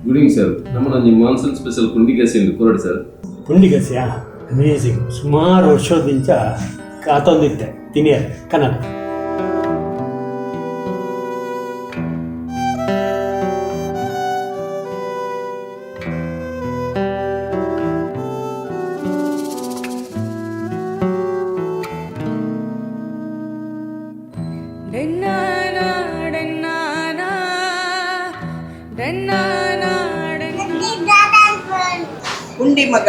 Good evening sir. ನಮ್ಮನ್ನ ನಿಮ್ಮ monsoon special ಪುಂಡಿ ಗಸಿಂದು ಕೊರಡು ಸರ್. ಪುಂಡಿ ಗಸಿಯ ಅಮೇಝಿಂಗ್. ಸುಮಾರು ವರ್ಷದಿಂದ ಕಾತೊಂದಿತ್ತೆ ತಿನಿಯ ಕನಕ. ಪುಂಡಿ ಮಗ